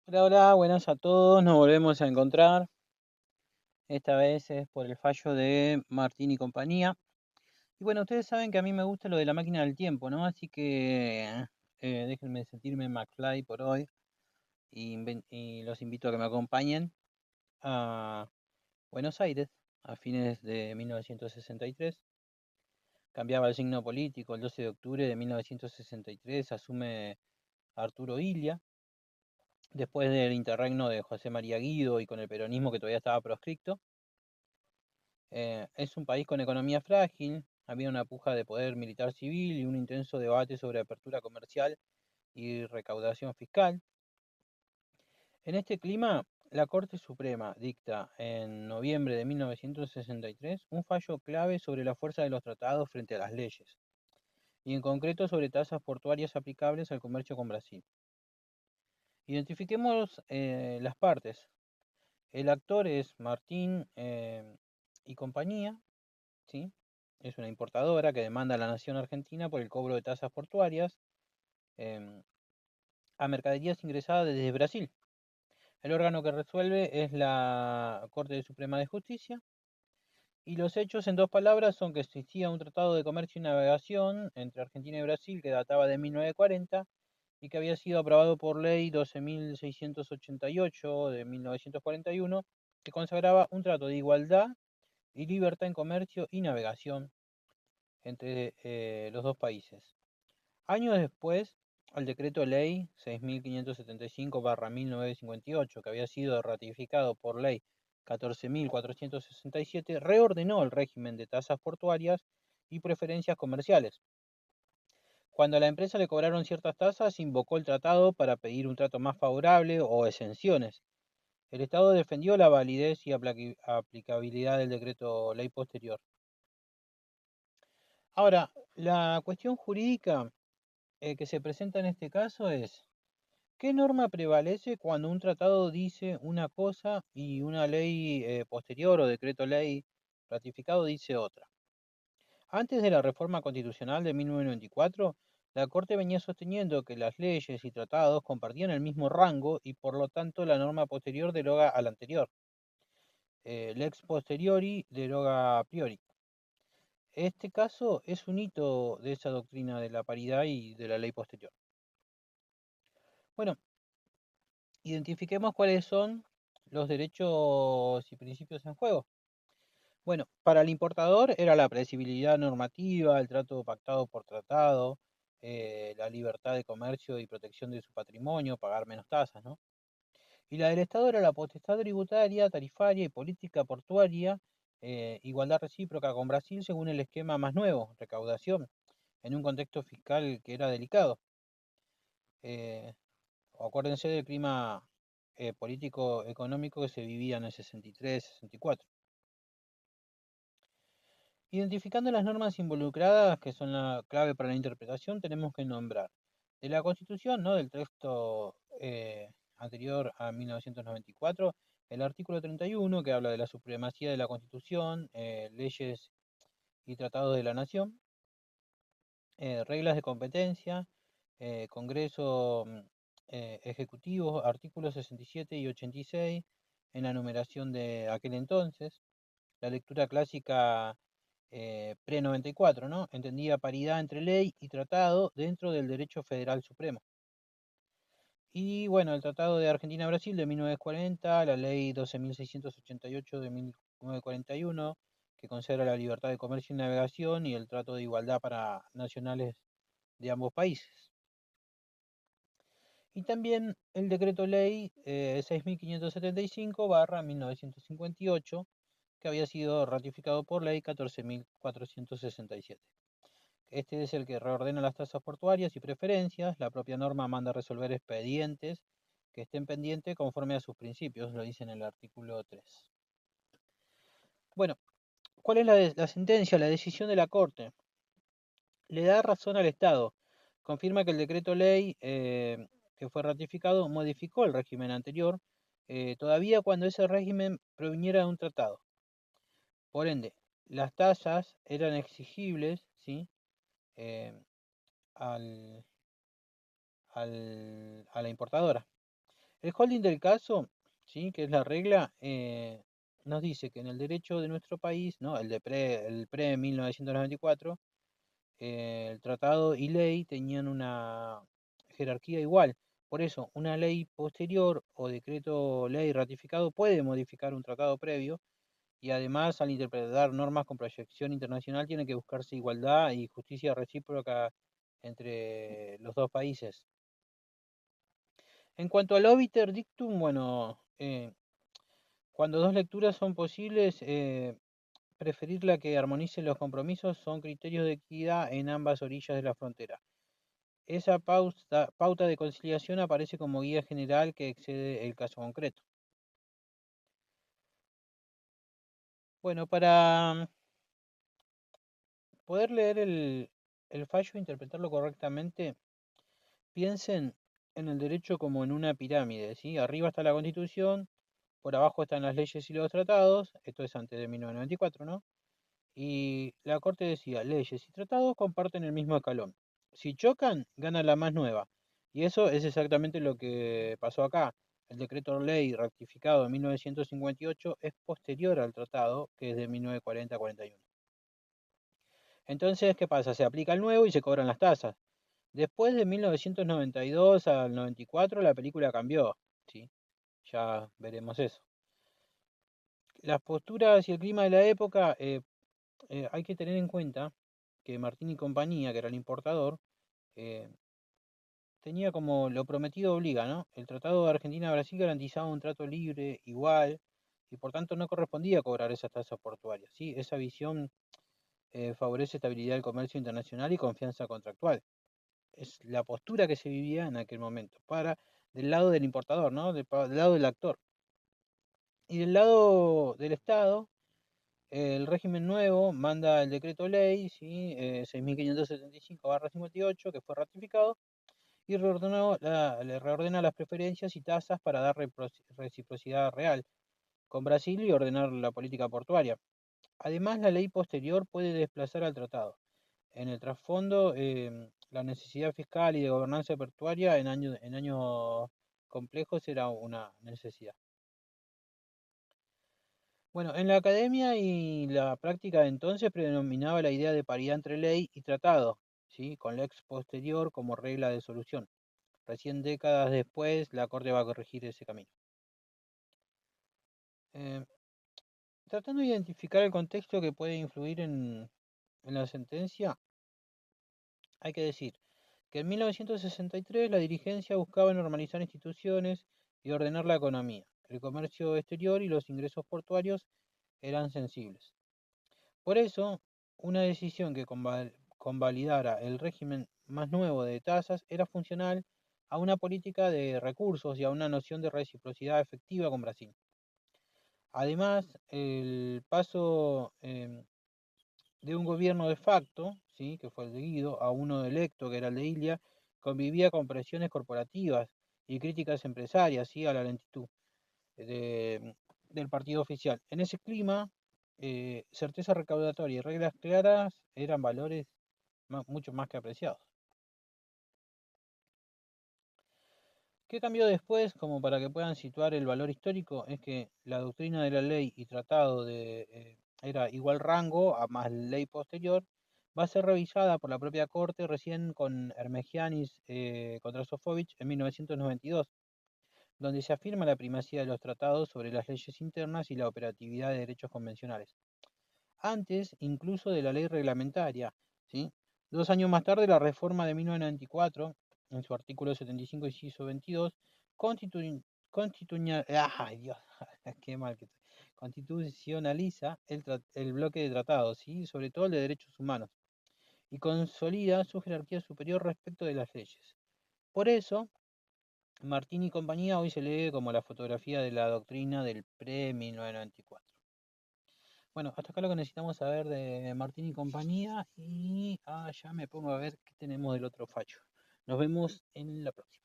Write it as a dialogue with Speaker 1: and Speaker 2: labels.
Speaker 1: Hola, hola, buenas a todos, nos volvemos a encontrar. Esta vez es por el fallo de Martín y compañía. Y bueno, ustedes saben que a mí me gusta lo de la máquina del tiempo, ¿no? Así que déjenme sentirme McFly por hoy y los invito a que me acompañen a Buenos Aires a fines de 1963. Cambiaba el signo político. El 12 de octubre de 1963 asume Arturo Illia, después del interregno de José María Guido y con el peronismo que todavía estaba proscripto. Es un país con economía frágil, había una puja de poder militar civil y un intenso debate sobre apertura comercial y recaudación fiscal. En este clima, la Corte Suprema dicta en noviembre de 1963 un fallo clave sobre la fuerza de los tratados frente a las leyes, y en concreto sobre tasas portuarias aplicables al comercio con Brasil. Identifiquemos las partes. El actor es Martín y compañía, ¿sí? Es una importadora que demanda a la nación argentina por el cobro de tasas portuarias em, a mercaderías ingresadas desde Brasil. El órgano que resuelve es la Corte Suprema de Justicia, y los hechos en dos palabras son que existía un tratado de comercio y navegación entre Argentina y Brasil que databa de 1940 y que había sido aprobado por ley 12.688 de 1941, que consagraba un trato de igualdad y libertad en comercio y navegación entre los dos países. Años después, el decreto ley 6.575/1958, que había sido ratificado por ley 14.467, reordenó el régimen de tasas portuarias y preferencias comerciales. Cuando a la empresa le cobraron ciertas tasas, invocó el tratado para pedir un trato más favorable o exenciones. El Estado defendió la validez y aplicabilidad del decreto ley posterior. Ahora, la cuestión jurídica que se presenta en este caso es: ¿qué norma prevalece cuando un tratado dice una cosa y una ley posterior o decreto ley ratificado dice otra? Antes de la reforma constitucional de 1994, la Corte venía sosteniendo que las leyes y tratados compartían el mismo rango y por lo tanto la norma posterior deroga a la anterior. Lex posteriori deroga a priori. Este caso es un hito de esa doctrina de la paridad y de la ley posterior. Bueno, identifiquemos cuáles son los derechos y principios en juego. Bueno, para el importador era la predecibilidad normativa, el trato pactado por tratado, la libertad de comercio y protección de su patrimonio, pagar menos tasas, ¿no? Y la del Estado era la potestad tributaria, tarifaria y política portuaria, igualdad recíproca con Brasil según el esquema más nuevo, recaudación, en un contexto fiscal que era delicado. Eh, Acuérdense del clima político económico que se vivía en el 63, 64. Identificando las normas involucradas, que son la clave para la interpretación, tenemos que nombrar de la Constitución, ¿no? Del texto anterior a 1994, el artículo 31, que habla de la supremacía de la Constitución, leyes y tratados de la nación, reglas de competencia, Congreso Ejecutivo, artículos 67 y 86, en la numeración de aquel entonces, la lectura clásica pre-94, ¿no? Entendía paridad entre ley y tratado dentro del derecho federal supremo. Y bueno, el Tratado de Argentina-Brasil de 1940, la ley 12.688 de 1941, que consagra la libertad de comercio y navegación y el trato de igualdad para nacionales de ambos países. Y también el decreto ley 6.575/1958, que había sido ratificado por ley 14.467. Este es el que reordena las tasas portuarias y preferencias. La propia norma manda resolver expedientes que estén pendientes conforme a sus principios, lo dice en el artículo 3. Bueno, ¿cuál es la sentencia, la decisión de la Corte? Le da razón al Estado. Confirma que el decreto ley que fue ratificado modificó el régimen anterior, todavía cuando ese régimen proviniera de un tratado. Por ende, las tasas eran exigibles, ¿sí? Al, a la importadora. El holding del caso, ¿sí? Que es la regla, nos dice que en el derecho de nuestro país, ¿no? El pre 1994, el tratado y ley tenían una jerarquía igual. Por eso, una ley posterior o decreto ley ratificado puede modificar un tratado previo y además al interpretar normas con proyección internacional tiene que buscarse igualdad y justicia recíproca entre los dos países. En cuanto al obiter dictum, bueno, cuando dos lecturas son posibles, preferir la que armonice los compromisos son criterios de equidad en ambas orillas de la frontera. Esa pauta de conciliación aparece como guía general que excede el caso concreto. Bueno, para poder leer el fallo e interpretarlo correctamente, piensen en el derecho como en una pirámide, ¿sí? Arriba está la Constitución, por abajo están las leyes y los tratados, esto es antes de 1994, ¿no? Y la Corte decía, leyes y tratados comparten el mismo escalón. Si chocan, gana la más nueva. Y eso es exactamente lo que pasó acá. El decreto ley rectificado en 1958 es posterior al tratado, que es de 1940-41. Entonces, ¿qué pasa? Se aplica el nuevo y se cobran las tasas. Después de 1992 al 94 la película cambió, ¿sí? Ya veremos eso. Las posturas y el clima de la época, hay que tener en cuenta que Martín y compañía, que era el importador, eh, tenía como lo prometido obliga, ¿no? El Tratado de Argentina-Brasil garantizaba un trato libre, igual, y por tanto no correspondía cobrar esas tasas portuarias, ¿sí? Esa visión favorece estabilidad del comercio internacional y confianza contractual. Es la postura que se vivía en aquel momento, del lado del importador, ¿no? Del lado del actor. Y del lado del Estado, el régimen nuevo manda el decreto ley, ¿sí? 6575-58, que fue ratificado, y le reordena las preferencias y tasas para dar reciprocidad real con Brasil y ordenar la política portuaria. Además, la ley posterior puede desplazar al tratado. En el trasfondo, la necesidad fiscal y de gobernanza portuaria en años complejos era una necesidad. Bueno, en la academia y la práctica de entonces predominaba la idea de paridad entre ley y tratado, ¿sí? Con la ex posterior como regla de solución. Recién décadas después, la Corte va a corregir ese camino. Eh, Tratando de identificar el contexto que puede influir en la sentencia, hay que decir que en 1963 la dirigencia buscaba normalizar instituciones y ordenar la economía. El comercio exterior y los ingresos portuarios eran sensibles. Por eso, una decisión que convalidara el régimen más nuevo de tasas era funcional a una política de recursos y a una noción de reciprocidad efectiva con Brasil. Además, el paso de un gobierno de facto, ¿sí? Que fue el de Guido, a uno electo, que era el de Ilia, convivía con presiones corporativas y críticas empresarias, ¿sí? A la lentitud del partido oficial. En ese clima, certeza recaudatoria y reglas claras eran valores mucho más que apreciados. ¿Qué cambió después? Como para que puedan situar el valor histórico, es que la doctrina de la ley y tratado era igual rango a más ley posterior, va a ser revisada por la propia Corte recién con Hermegianis contra Sofovich en 1992, donde se afirma la primacía de los tratados sobre las leyes internas y la operatividad de derechos convencionales. Antes incluso de la ley reglamentaria, ¿sí? 2 años más tarde, la reforma de 1994, en su artículo 75, inciso 22, ay, Dios, qué mal que estoy. Constitucionaliza el bloque de tratados, ¿sí? Sobre todo el de derechos humanos, y consolida su jerarquía superior respecto de las leyes. Por eso, Martín y compañía hoy se lee como la fotografía de la doctrina del pre-1994. Bueno, hasta acá lo que necesitamos saber de Martín y compañía. Y ya me pongo a ver qué tenemos del otro fallo. Nos vemos en la próxima.